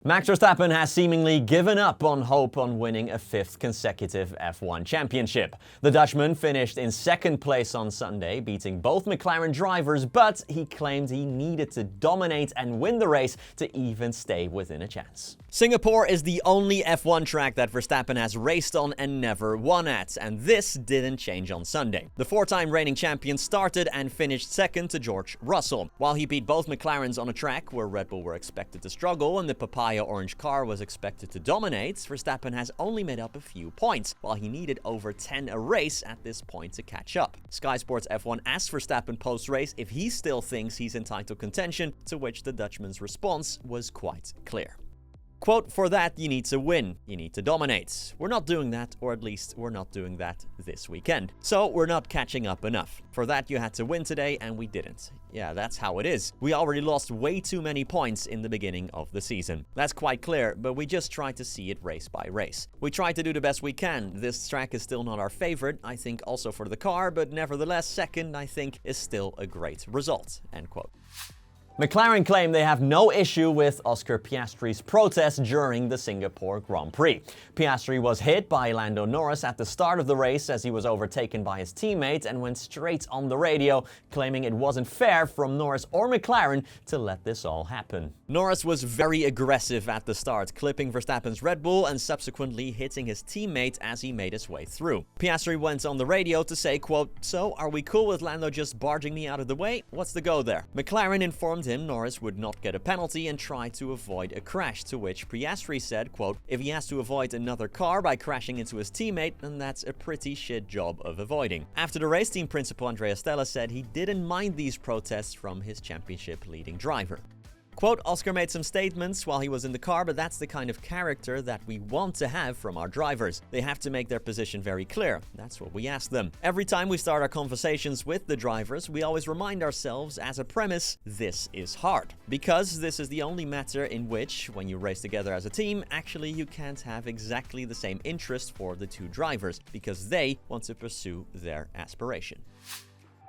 Max Verstappen has seemingly given up on hope on winning a fifth consecutive F1 championship. The Dutchman finished in second place on Sunday, beating both McLaren drivers, but he claimed he needed to dominate and win the race to even stay within a chance. Singapore is the only F1 track that Verstappen has raced on and never won at, and this didn't change on Sunday. The four-time reigning champion started and finished second to George Russell. While he beat both McLarens on a track where Red Bull were expected to struggle and the papaya orange car was expected to dominate, Verstappen has only made up a few points, while he needed over 10 a race at this point to catch up. Sky Sports F1 asked Verstappen post-race if he still thinks he's entitled contention, to which the Dutchman's response was quite clear. Quote, "For that, you need to win. You need to dominate. We're not doing that, or at least we're not doing that this weekend. So we're not catching up enough. For that, you had to win today, and we didn't. Yeah, that's how it is. We already lost way too many points in the beginning of the season. That's quite clear, but we just try to see it race by race. We try to do the best we can. This track is still not our favorite, I think also for the car, but nevertheless, second, I think, is still a great result." End quote. McLaren claim they have no issue with Oscar Piastri's protest during the Singapore Grand Prix. Piastri was hit by Lando Norris at the start of the race as he was overtaken by his teammate and went straight on the radio, claiming it wasn't fair from Norris or McLaren to let this all happen. Norris was very aggressive at the start, clipping Verstappen's Red Bull and subsequently hitting his teammate as he made his way through. Piastri went on the radio to say, quote, "So, are we cool with Lando just barging me out of the way? What's the go there?" McLaren informed him Norris would not get a penalty and try to avoid a crash, to which Piastri said, quote, "If he has to avoid another car by crashing into his teammate, then that's a pretty shit job of avoiding." After the race, team principal Andrea Stella said he didn't mind these protests from his championship leading driver. Quote, "Oscar made some statements while he was in the car, but that's the kind of character that we want to have from our drivers. They have to make their position very clear. That's what we ask them. Every time we start our conversations with the drivers, we always remind ourselves as a premise, this is hard. Because this is the only matter in which, when you race together as a team, actually you can't have exactly the same interest for the two drivers, because they want to pursue their aspiration."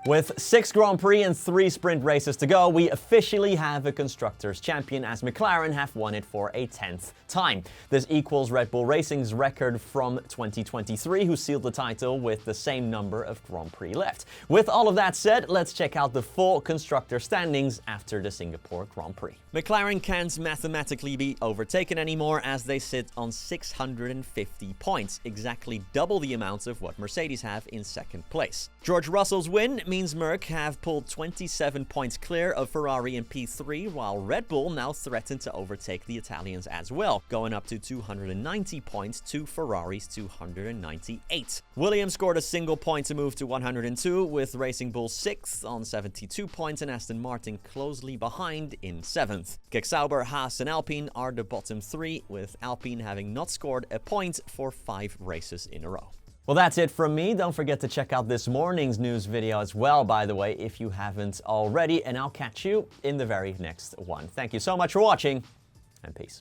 With 6 Grand Prix and 3 sprint races to go, we officially have a Constructors' Champion as McLaren have won it for a 10th time. This equals Red Bull Racing's record from 2023, who sealed the title with the same number of Grand Prix left. With all of that said, let's check out the full Constructor standings after the Singapore Grand Prix. McLaren can't mathematically be overtaken anymore as they sit on 650 points, exactly double the amount of what Mercedes have in second place. George Russell's win means Merc have pulled 27 points clear of Ferrari in P3, while Red Bull now threaten to overtake the Italians as well, going up to 290 points to Ferrari's 298. Williams scored a single point to move to 102, with Racing Bull 6th on 72 points and Aston Martin closely behind in 7th. Sauber, Haas and Alpine are the bottom 3, with Alpine having not scored a point for 5 races in a row. Well, that's it from me. Don't forget to check out this morning's news video as well, by the way, if you haven't already, and I'll catch you in the very next one. Thank you so much for watching, and peace.